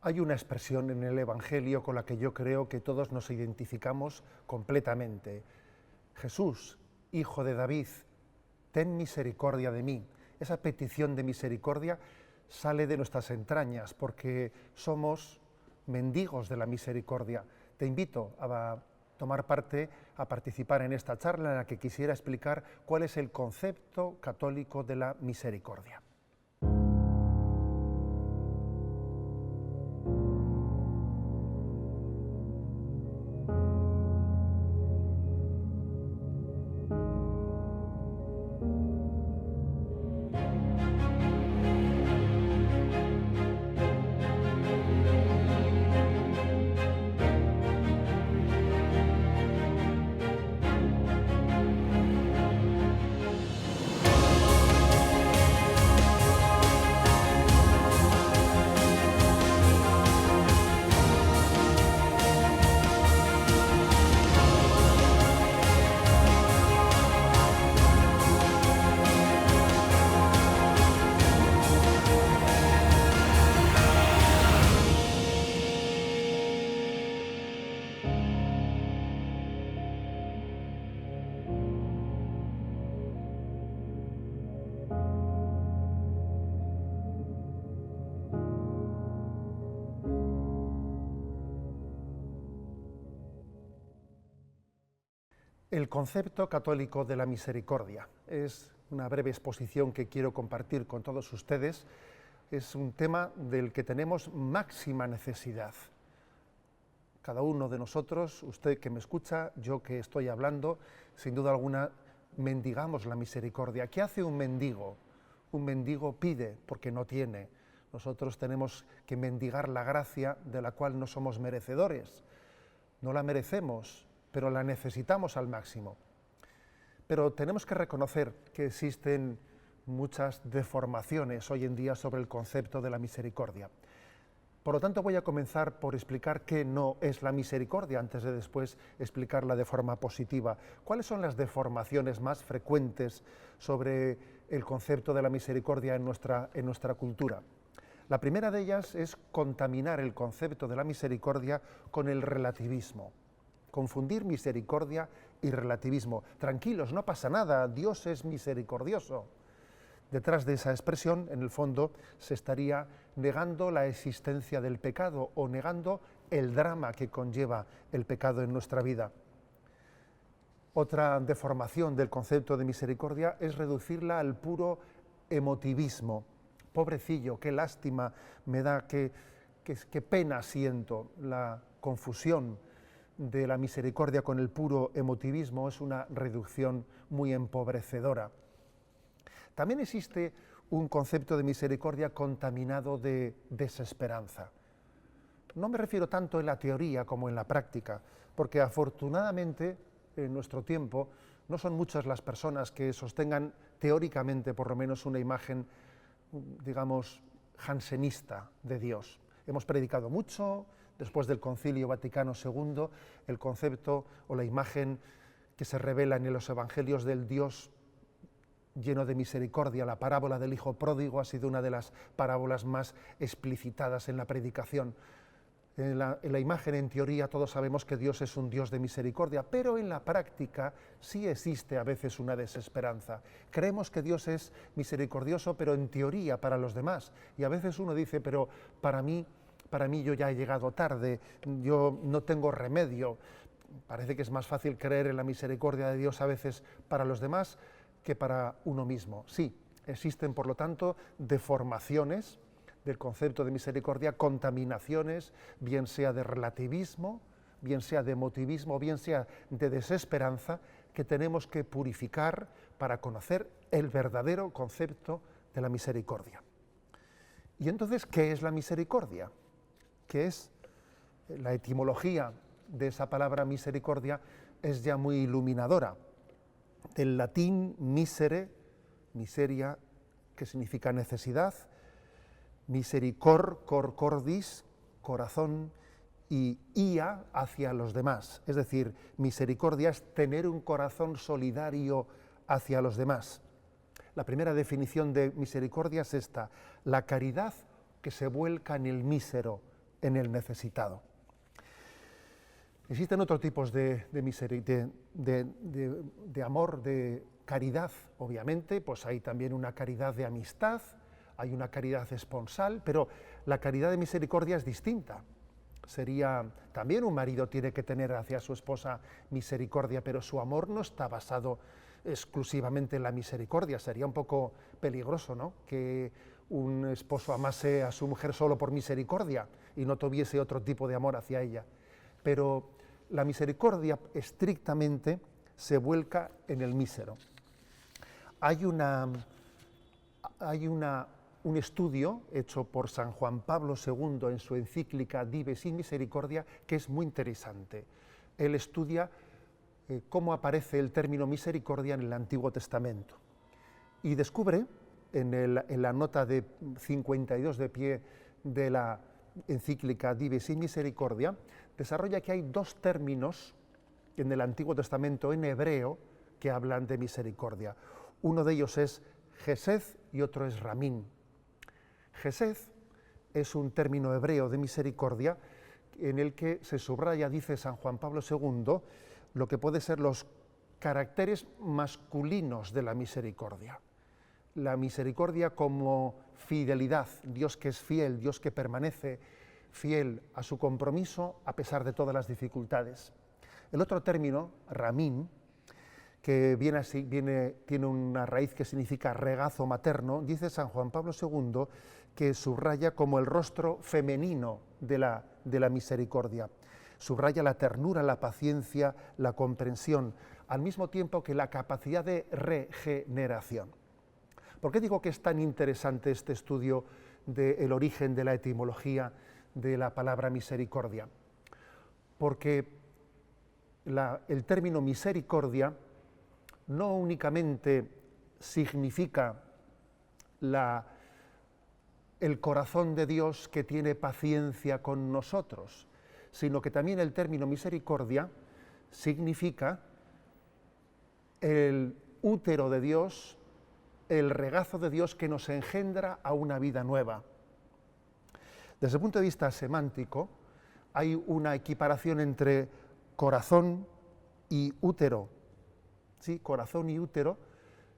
Hay una expresión en el Evangelio con la que yo creo que todos nos identificamos completamente. Jesús, hijo de David, ten misericordia de mí. Esa petición de misericordia sale de nuestras entrañas porque somos mendigos de la misericordia. Te invito a tomar parte, a participar en esta charla en la que quisiera explicar cuál es el concepto católico de la misericordia. El concepto católico de la misericordia es una breve exposición que quiero compartir con todos ustedes. Es un tema del que tenemos máxima necesidad. Cada uno de nosotros, usted que me escucha, yo que estoy hablando, sin duda alguna, mendigamos la misericordia. ¿Qué hace un mendigo? Un mendigo pide porque no tiene. Nosotros tenemos que mendigar la gracia de la cual no somos merecedores. No la merecemos, pero la necesitamos al máximo. Pero tenemos que reconocer que existen muchas deformaciones hoy en día sobre el concepto de la misericordia. Por lo tanto, voy a comenzar por explicar qué no es la misericordia, antes de después explicarla de forma positiva. ¿Cuáles son las deformaciones más frecuentes sobre el concepto de la misericordia en nuestra cultura? La primera de ellas es contaminar el concepto de la misericordia con el relativismo. Confundir misericordia y relativismo. Tranquilos, no pasa nada, Dios es misericordioso. Detrás de esa expresión, en el fondo, se estaría negando la existencia del pecado o negando el drama que conlleva el pecado en nuestra vida. Otra deformación del concepto de misericordia es reducirla al puro emotivismo. Pobrecillo, qué lástima me da, qué pena siento. La confusión de la misericordia con el puro emotivismo es una reducción muy empobrecedora. También existe un concepto de misericordia contaminado de desesperanza. No me refiero tanto en la teoría como en la práctica, porque afortunadamente en nuestro tiempo no son muchas las personas que sostengan teóricamente por lo menos una imagen, digamos, jansenista de Dios. Hemos predicado mucho. Después del Concilio Vaticano II, el concepto o la imagen que se revela en los evangelios del Dios lleno de misericordia, la parábola del Hijo Pródigo, ha sido una de las parábolas más explicitadas en la predicación. En la imagen, en teoría, todos sabemos que Dios es un Dios de misericordia, pero en la práctica sí existe a veces una desesperanza. Creemos que Dios es misericordioso, pero en teoría para los demás. Y a veces uno dice, pero para mí yo ya he llegado tarde, yo no tengo remedio. Parece que es más fácil creer en la misericordia de Dios a veces para los demás que para uno mismo. Sí, existen por lo tanto deformaciones del concepto de misericordia, contaminaciones, bien sea de relativismo, bien sea de emotivismo, bien sea de desesperanza, que tenemos que purificar para conocer el verdadero concepto de la misericordia. Y entonces, ¿qué es la misericordia? ¿Qué es? La etimología de esa palabra misericordia es ya muy iluminadora. Del latín misere, miseria, que significa necesidad, cor cordis, corazón, y ia, hacia los demás. Es decir, misericordia es tener un corazón solidario hacia los demás. La primera definición de misericordia es esta: la caridad que se vuelca en el mísero, en el necesitado. Existen otros tipos de amor, de caridad, obviamente, pues hay también una caridad de amistad, hay una caridad esponsal, pero la caridad de misericordia es distinta. Sería, también un marido tiene que tener hacia su esposa misericordia, pero su amor no está basado exclusivamente en la misericordia. Sería un poco peligroso, ¿no?, que un esposo amase a su mujer solo por misericordia y no tuviese otro tipo de amor hacia ella. Pero la misericordia estrictamente se vuelca en el mísero. Hay un estudio hecho por San Juan Pablo II en su encíclica Dives in Misericordia que es muy interesante. Él estudia cómo aparece el término misericordia en el Antiguo Testamento y descubre en la nota de 52 de pie de la encíclica Dives in Misericordia, desarrolla que hay dos términos en el Antiguo Testamento en hebreo que hablan de misericordia. Uno de ellos es Gesed y otro es Ramín. Gesed es un término hebreo de misericordia en el que se subraya, dice San Juan Pablo II, lo que puede ser los caracteres masculinos de la misericordia. La misericordia como fidelidad, Dios que es fiel, Dios que permanece fiel a su compromiso a pesar de todas las dificultades. El otro término, Ramín, que tiene una raíz que significa regazo materno, dice San Juan Pablo II que subraya como el rostro femenino de la misericordia. Subraya la ternura, la paciencia, la comprensión, al mismo tiempo que la capacidad de regeneración. ¿Por qué digo que es tan interesante este estudio del origen de la etimología de la palabra misericordia? Porque el término misericordia no únicamente significa el corazón de Dios que tiene paciencia con nosotros, sino que también el término misericordia significa el útero de Dios, el regazo de Dios que nos engendra a una vida nueva. Desde el punto de vista semántico, hay una equiparación entre corazón y útero. ¿Sí? Corazón y útero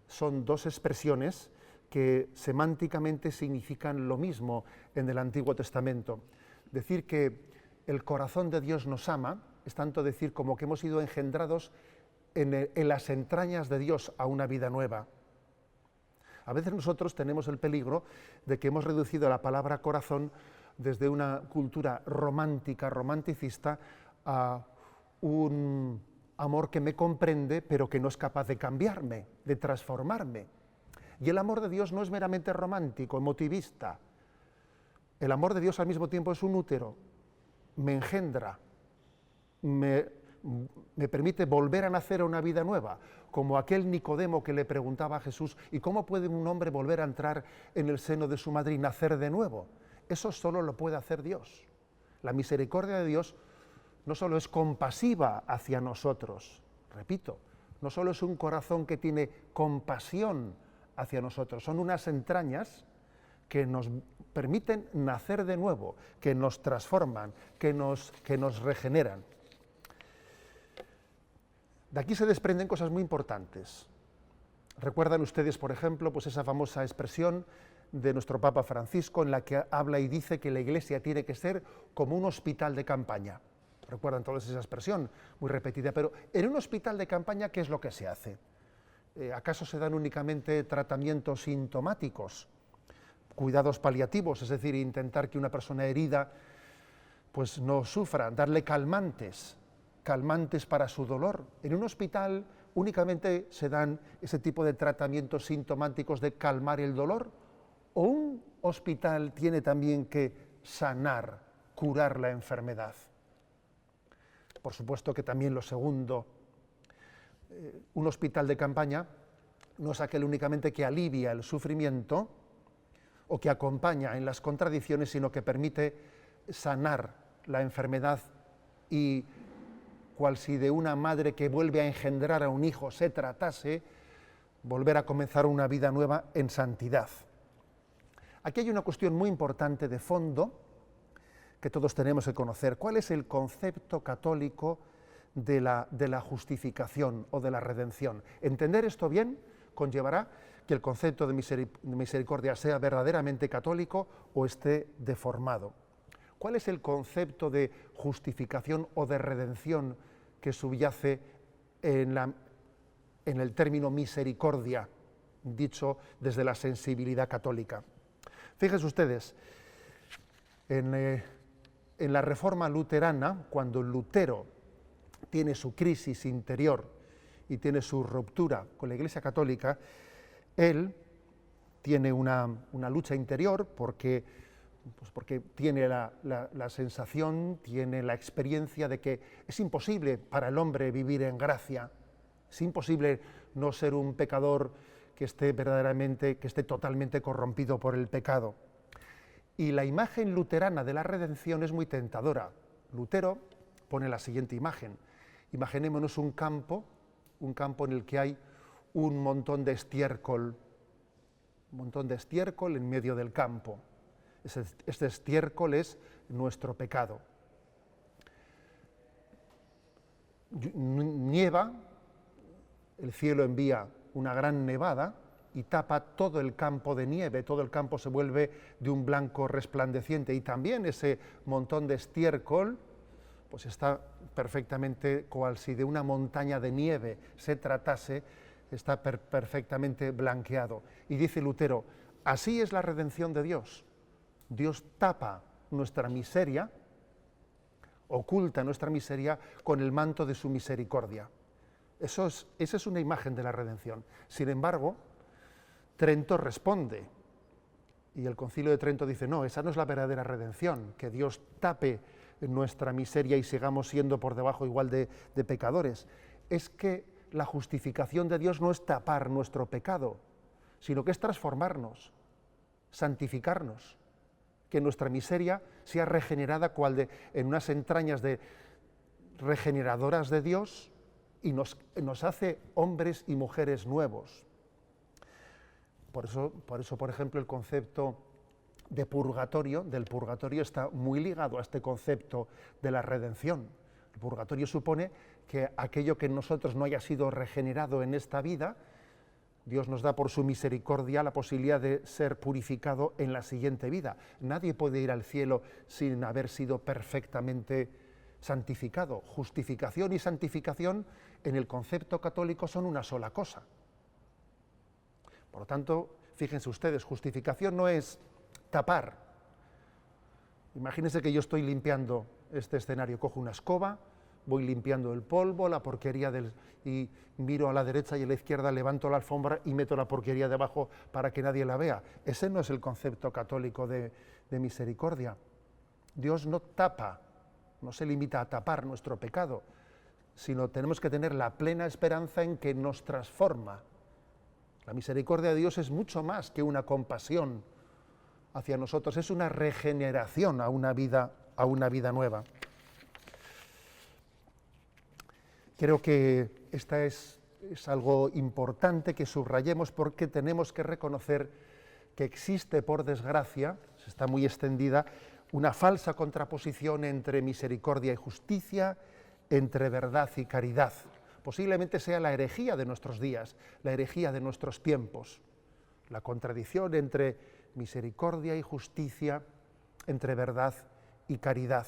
son dos expresiones que semánticamente significan lo mismo en el Antiguo Testamento. Decir que el corazón de Dios nos ama es tanto decir como que hemos sido engendrados en las entrañas de Dios a una vida nueva. A veces nosotros tenemos el peligro de que hemos reducido la palabra corazón desde una cultura romántica, romanticista, a un amor que me comprende, pero que no es capaz de cambiarme, de transformarme. Y el amor de Dios no es meramente romántico, emotivista. El amor de Dios al mismo tiempo es un útero, me engendra, me permite volver a nacer a una vida nueva, como aquel Nicodemo que le preguntaba a Jesús, ¿y cómo puede un hombre volver a entrar en el seno de su madre y nacer de nuevo? Eso solo lo puede hacer Dios. La misericordia de Dios no solo es compasiva hacia nosotros, repito, no solo es un corazón que tiene compasión hacia nosotros, son unas entrañas que nos permiten nacer de nuevo, que nos transforman, que nos regeneran. De aquí se desprenden cosas muy importantes. Recuerdan ustedes, por ejemplo, pues esa famosa expresión de nuestro Papa Francisco en la que habla y dice que la Iglesia tiene que ser como un hospital de campaña. Recuerdan todos esa expresión, muy repetida, pero en un hospital de campaña, ¿qué es lo que se hace? ¿Acaso se dan únicamente tratamientos sintomáticos, cuidados paliativos, es decir, intentar que una persona herida pues no sufra, darle calmantes para su dolor? En un hospital únicamente se dan ese tipo de tratamientos sintomáticos de calmar el dolor, o un hospital tiene también que sanar, curar la enfermedad. Por supuesto que también lo segundo, un hospital de campaña no es aquel únicamente que alivia el sufrimiento o que acompaña en las contradicciones, sino que permite sanar la enfermedad y, cual si de una madre que vuelve a engendrar a un hijo se tratase, volver a comenzar una vida nueva en santidad. Aquí hay una cuestión muy importante de fondo que todos tenemos que conocer. ¿Cuál es el concepto católico de la justificación o de la redención? Entender esto bien conllevará que el concepto de misericordia sea verdaderamente católico o esté deformado. ¿Cuál es el concepto de justificación o de redención que subyace en el término misericordia, dicho desde la sensibilidad católica? Fíjense ustedes, en la Reforma luterana, cuando Lutero tiene su crisis interior y tiene su ruptura con la Iglesia Católica, él tiene una lucha interior porque tiene la sensación, tiene la experiencia de que es imposible para el hombre vivir en gracia, es imposible no ser un pecador que esté totalmente corrompido por el pecado. Y la imagen luterana de la redención es muy tentadora. Lutero pone la siguiente imagen. Imaginémonos un campo en el que hay un montón de estiércol en medio del campo. Este estiércol es nuestro pecado. Nieva, el cielo envía una gran nevada y tapa todo el campo de nieve, todo el campo se vuelve de un blanco resplandeciente y también ese montón de estiércol pues está perfectamente, cual si de una montaña de nieve se tratase, está perfectamente blanqueado. Y dice Lutero, así es la redención de Dios. Dios tapa nuestra miseria, oculta nuestra miseria con el manto de su misericordia. Esa es una imagen de la redención. Sin embargo, Trento responde, y el Concilio de Trento dice, no, esa no es la verdadera redención, que Dios tape nuestra miseria y sigamos siendo por debajo igual de pecadores. Es que la justificación de Dios no es tapar nuestro pecado, sino que es transformarnos, santificarnos, que nuestra miseria sea regenerada en unas entrañas regeneradoras de Dios y nos hace hombres y mujeres nuevos. Por eso, por ejemplo, el concepto del purgatorio está muy ligado a este concepto de la redención. El purgatorio supone que aquello que en nosotros no haya sido regenerado en esta vida, Dios nos da por su misericordia la posibilidad de ser purificado en la siguiente vida. Nadie puede ir al cielo sin haber sido perfectamente santificado. Justificación y santificación en el concepto católico son una sola cosa. Por lo tanto, fíjense ustedes, justificación no es tapar. Imagínense que yo estoy limpiando este escenario, cojo una escoba, voy limpiando el polvo, la porquería y miro a la derecha y a la izquierda, levanto la alfombra y meto la porquería debajo para que nadie la vea. Ese no es el concepto católico de misericordia. Dios no tapa, no se limita a tapar nuestro pecado, sino tenemos que tener la plena esperanza en que nos transforma. La misericordia de Dios es mucho más que una compasión hacia nosotros, es una regeneración a una vida nueva. Creo que esta es algo importante que subrayemos porque tenemos que reconocer que existe, por desgracia, está muy extendida, una falsa contraposición entre misericordia y justicia, entre verdad y caridad. Posiblemente sea la herejía de nuestros días, la herejía de nuestros tiempos, la contradicción entre misericordia y justicia, entre verdad y caridad.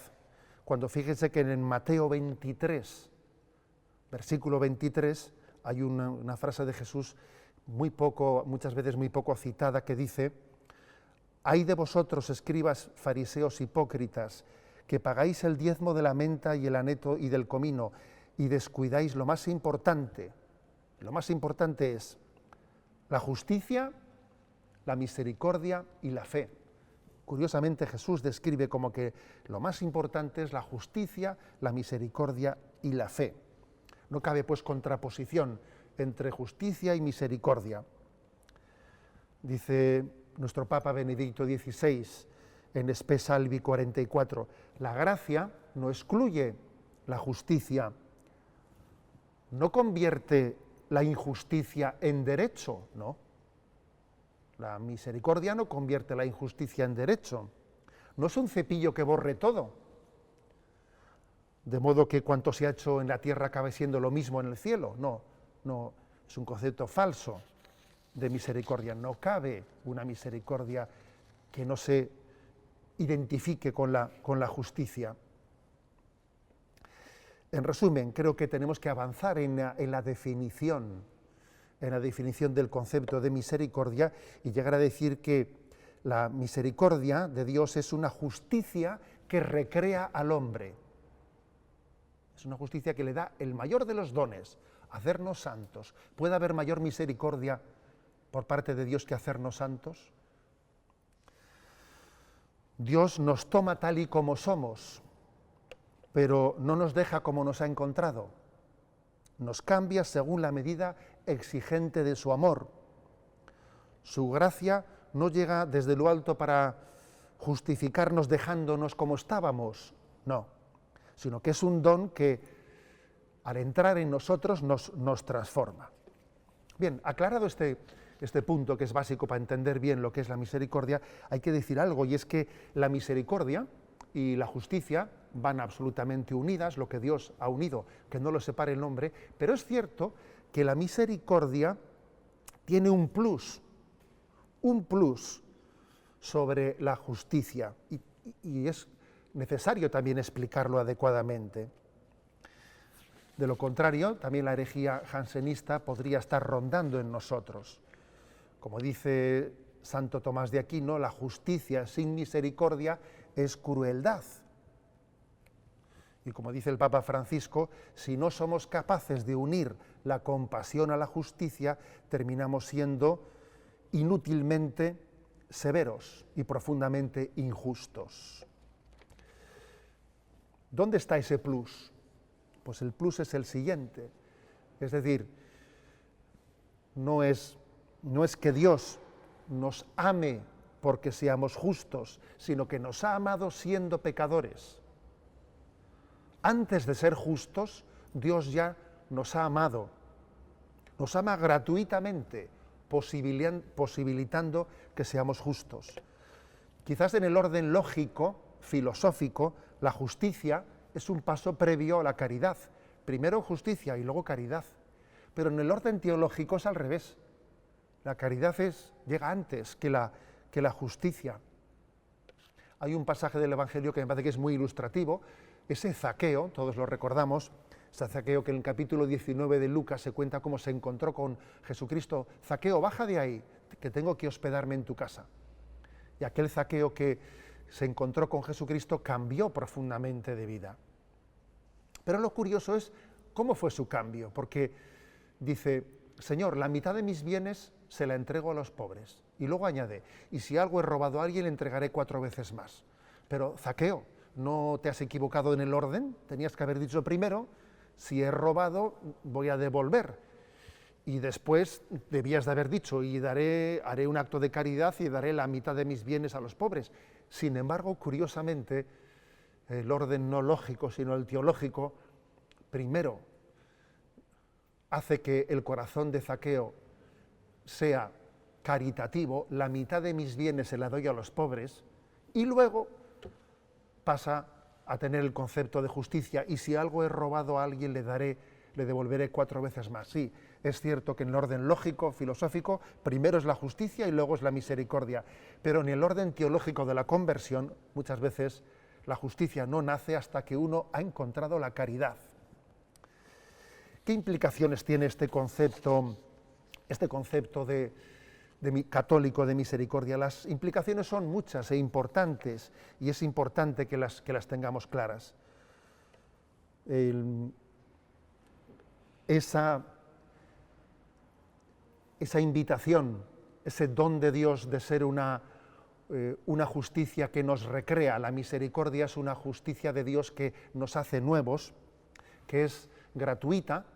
Cuando fíjense que en Mateo 23, versículo 23, hay una frase de Jesús muchas veces muy poco citada, que dice: «Ay de vosotros, escribas, fariseos hipócritas, que pagáis el diezmo de la menta y el aneto y del comino, y descuidáis lo más importante». Lo más importante es la justicia, la misericordia y la fe. Curiosamente, Jesús describe como que lo más importante es la justicia, la misericordia y la fe. No cabe, pues, contraposición entre justicia y misericordia. Dice nuestro Papa Benedicto XVI en Spe Salvi 44, la gracia no excluye la justicia, no convierte la injusticia en derecho, no. La misericordia no convierte la injusticia en derecho. No es un cepillo que borre todo, de modo que cuanto se ha hecho en la tierra acabe siendo lo mismo en el cielo. No, no, es un concepto falso de misericordia. No cabe una misericordia que no se identifique con la justicia. En resumen, creo que tenemos que avanzar en la definición del concepto de misericordia y llegar a decir que la misericordia de Dios es una justicia que recrea al hombre. Es una justicia que le da el mayor de los dones, hacernos santos. ¿Puede haber mayor misericordia por parte de Dios que hacernos santos? Dios nos toma tal y como somos, pero no nos deja como nos ha encontrado. Nos cambia según la medida exigente de su amor. Su gracia no llega desde lo alto para justificarnos dejándonos como estábamos, no, sino que es un don que al entrar en nosotros nos transforma. Bien, aclarado este punto que es básico para entender bien lo que es la misericordia, hay que decir algo, y es que la misericordia y la justicia van absolutamente unidas, lo que Dios ha unido, que no lo separe el hombre, pero es cierto que la misericordia tiene un plus sobre la justicia, y es necesario también explicarlo adecuadamente. De lo contrario, también la herejía jansenista podría estar rondando en nosotros. Como dice Santo Tomás de Aquino, la justicia sin misericordia es crueldad. Y como dice el Papa Francisco, si no somos capaces de unir la compasión a la justicia, terminamos siendo inútilmente severos y profundamente injustos. ¿Dónde está ese plus? Pues el plus es el siguiente. Es decir, no es que Dios nos ame porque seamos justos, sino que nos ha amado siendo pecadores. Antes de ser justos, Dios ya nos ha amado. Nos ama gratuitamente, posibilitando que seamos justos. Quizás en el orden lógico, filosófico, la justicia es un paso previo a la caridad. Primero justicia y luego caridad. Pero en el orden teológico es al revés. La caridad llega antes que la justicia. Hay un pasaje del Evangelio que me parece que es muy ilustrativo. Ese Zaqueo, todos lo recordamos, ese Zaqueo que en el capítulo 19 de Lucas se cuenta cómo se encontró con Jesucristo. Zaqueo, baja de ahí, que tengo que hospedarme en tu casa. Y aquel Zaqueo que se encontró con Jesucristo cambió profundamente de vida. Pero lo curioso es cómo fue su cambio, porque dice, Señor, la mitad de mis bienes se la entrego a los pobres. Y luego añade, y si algo he robado a alguien, le entregaré 4 veces más. Pero Zaqueo, ¿no te has equivocado en el orden? Tenías que haber dicho primero, si he robado, voy a devolver. Y después debías de haber dicho, y haré un acto de caridad y daré la mitad de mis bienes a los pobres. Sin embargo, curiosamente, el orden no lógico, sino el teológico, primero hace que el corazón de Zaqueo sea caritativo, la mitad de mis bienes se la doy a los pobres, y luego pasa a tener el concepto de justicia, y si algo he robado a alguien le devolveré 4 veces más. Sí, es cierto que en el orden lógico, filosófico, primero es la justicia y luego es la misericordia, pero en el orden teológico de la conversión, muchas veces la justicia no nace hasta que uno ha encontrado la caridad. ¿Qué implicaciones tiene este concepto católico de misericordia? Las implicaciones son muchas e importantes, y es importante que las tengamos claras. Esa invitación, ese don de Dios de ser una justicia que nos recrea, la misericordia es una justicia de Dios que nos hace nuevos, que es gratuita,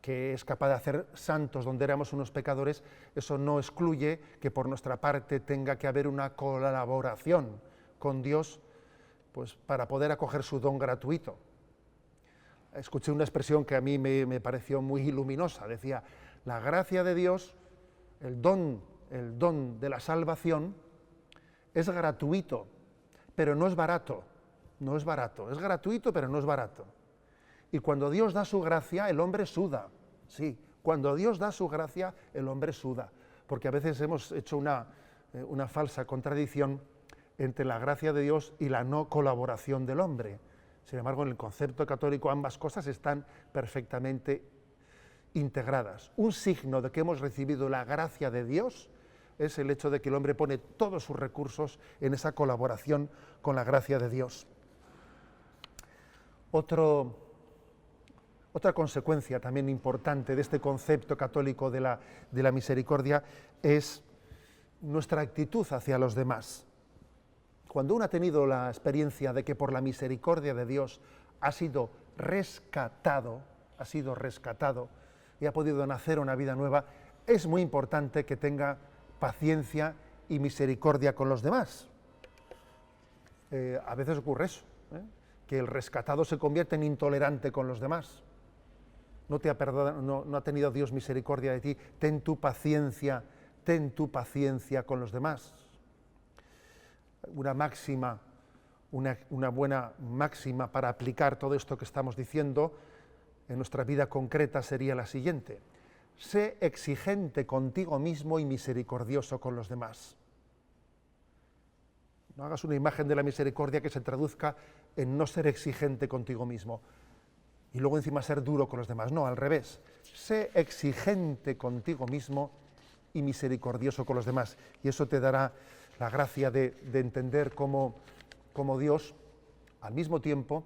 que es capaz de hacer santos donde éramos unos pecadores. Eso no excluye que por nuestra parte tenga que haber una colaboración con Dios, pues, para poder acoger su don gratuito. Escuché una expresión que a mí me pareció muy luminosa. Decía, la gracia de Dios, el don de la salvación, es gratuito, pero no es barato, no es barato, es gratuito, pero no es barato. Y cuando Dios da su gracia, el hombre suda, sí, cuando Dios da su gracia, el hombre suda, porque a veces hemos hecho una falsa contradicción entre la gracia de Dios y la no colaboración del hombre. Sin embargo, en el concepto católico ambas cosas están perfectamente integradas. Un signo de que hemos recibido la gracia de Dios es el hecho de que el hombre pone todos sus recursos en esa colaboración con la gracia de Dios. Otra consecuencia también importante de este concepto católico de la misericordia es nuestra actitud hacia los demás. Cuando uno ha tenido la experiencia de que por la misericordia de Dios ha sido rescatado y ha podido nacer una vida nueva, es muy importante que tenga paciencia y misericordia con los demás. A veces ocurre eso, que el rescatado se convierte en intolerante con los demás. No ha tenido Dios misericordia de ti, ten tu paciencia con los demás. Una buena máxima para aplicar todo esto que estamos diciendo en nuestra vida concreta sería la siguiente: sé exigente contigo mismo y misericordioso con los demás. No hagas una imagen de la misericordia que se traduzca en no ser exigente contigo mismo y luego encima ser duro con los demás. No, al revés. Sé exigente contigo mismo y misericordioso con los demás. Y eso te dará la gracia de entender cómo Dios, al mismo tiempo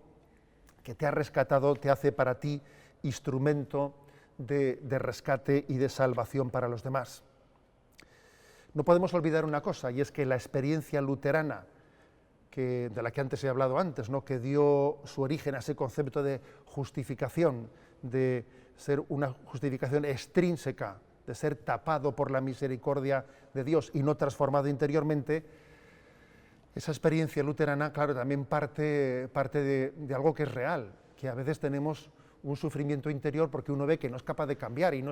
que te ha rescatado, te hace para ti instrumento de rescate y de salvación para los demás. No podemos olvidar una cosa, y es que la experiencia luterana, de la que antes he hablado antes, ¿no?, que dio su origen a ese concepto de justificación, de ser una justificación extrínseca, de ser tapado por la misericordia de Dios y no transformado interiormente. Esa experiencia luterana, claro, también parte de algo que es real, que a veces tenemos un sufrimiento interior porque uno ve que no es capaz de cambiar y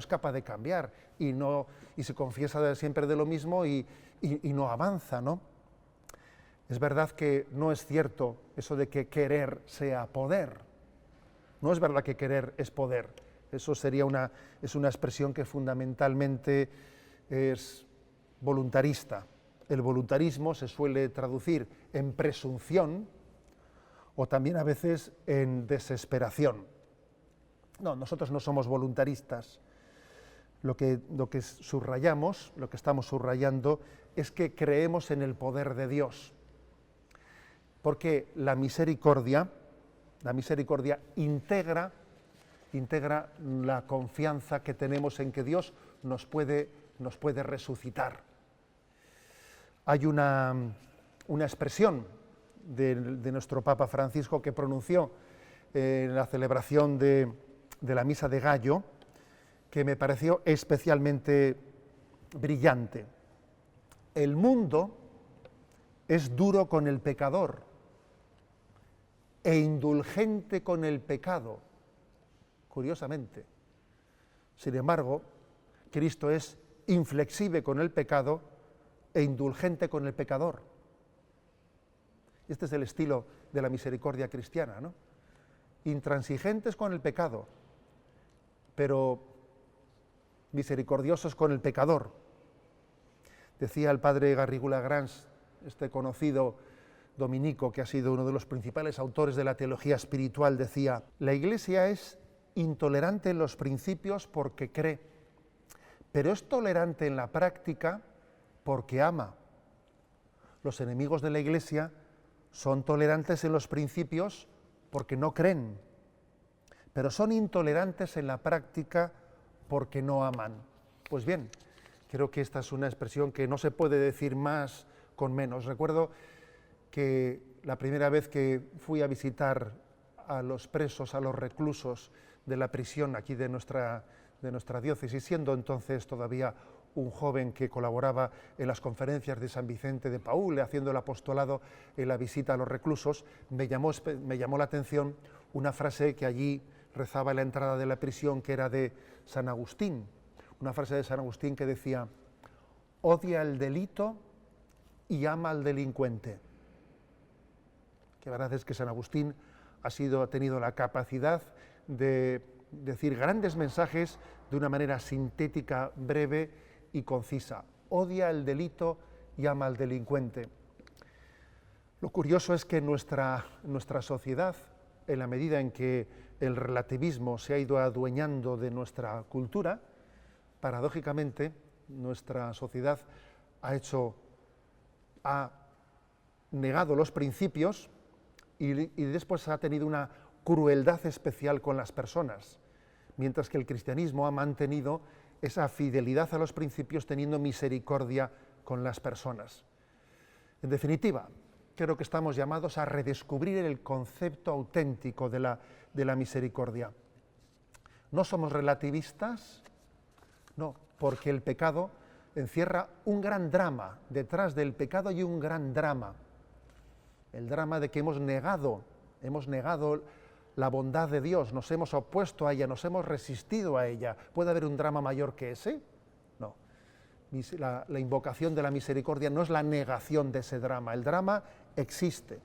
se confiesa siempre de lo mismo y no avanza, ¿no? Es verdad que no es cierto eso de que querer sea poder. No es verdad que querer es poder. Eso es una expresión que fundamentalmente es voluntarista. El voluntarismo se suele traducir en presunción o también a veces en desesperación. No, nosotros no somos voluntaristas. Lo que subrayamos, lo que estamos subrayando, es que creemos en el poder de Dios. Porque la misericordia integra la confianza que tenemos en que Dios nos puede resucitar. Hay una expresión de nuestro Papa Francisco que pronunció en la celebración de la Misa de Gallo, que me pareció especialmente brillante. El mundo es duro con el pecador e indulgente con el pecado, curiosamente. Sin embargo, Cristo es inflexible con el pecado e indulgente con el pecador. Este es el estilo de la misericordia cristiana, ¿no? Intransigentes con el pecado, pero misericordiosos con el pecador. Decía el padre Garrigou-Lagrange, este conocido dominico que ha sido uno de los principales autores de la teología espiritual, decía: la Iglesia es intolerante en los principios porque cree, pero es tolerante en la práctica porque ama. Los enemigos de la Iglesia son tolerantes en los principios porque no creen, pero son intolerantes en la práctica porque no aman. Pues bien, creo que esta es una expresión que no se puede decir más con menos. Recuerdo que la primera vez que fui a visitar a los presos, a los reclusos de la prisión aquí de nuestra diócesis, siendo entonces todavía un joven que colaboraba en las conferencias de San Vicente de Paúl, haciendo el apostolado en la visita a los reclusos, me llamó la atención una frase que allí rezaba en la entrada de la prisión, que era de San Agustín, una frase de San Agustín que decía: odia el delito y ama al delincuente. que verdad es que San Agustín ha tenido la capacidad de decir grandes mensajes de una manera sintética, breve y concisa. Odia el delito y ama al delincuente. Lo curioso es que nuestra sociedad, en la medida en que el relativismo se ha ido adueñando de nuestra cultura, paradójicamente nuestra sociedad ha negado los principios y después ha tenido una crueldad especial con las personas, mientras que el cristianismo ha mantenido esa fidelidad a los principios teniendo misericordia con las personas. En definitiva, creo que estamos llamados a redescubrir el concepto auténtico de la misericordia. No somos relativistas, no, porque el pecado encierra un gran drama. Detrás del pecado hay un gran drama. El drama de que hemos negado la bondad de Dios, nos hemos opuesto a ella, nos hemos resistido a ella. ¿Puede haber un drama mayor que ese? No. La invocación de la misericordia no es la negación de ese drama. El drama existe,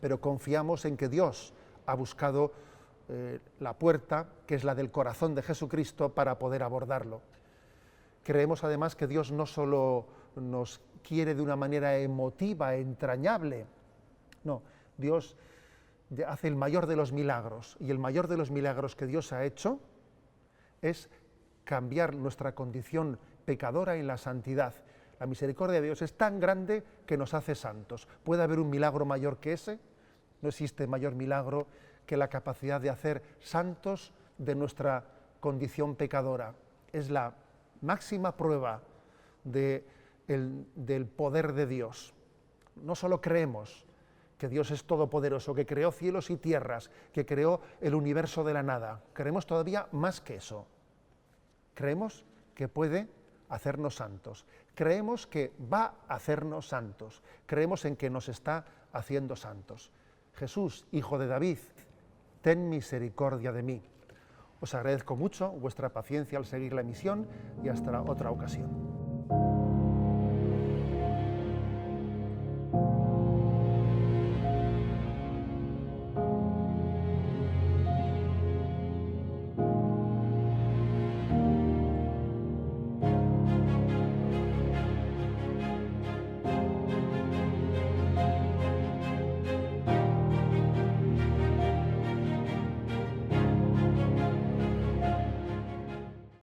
pero confiamos en que Dios ha buscado la puerta, que es la del corazón de Jesucristo, para poder abordarlo. Creemos además que Dios no solo nos quiere de una manera emotiva, entrañable, no, Dios hace el mayor de los milagros, y el mayor de los milagros que Dios ha hecho es cambiar nuestra condición pecadora en la santidad. La misericordia de Dios es tan grande que nos hace santos. ¿Puede haber un milagro mayor que ese? No existe mayor milagro que la capacidad de hacer santos de nuestra condición pecadora. Es la máxima prueba del poder de Dios. No solo creemos que Dios es todopoderoso, que creó cielos y tierras, que creó el universo de la nada. Creemos todavía más que eso. Creemos que puede hacernos santos. Creemos que va a hacernos santos. Creemos en que nos está haciendo santos. Jesús, Hijo de David, ten misericordia de mí. Os agradezco mucho vuestra paciencia al seguir la misión y hasta otra ocasión.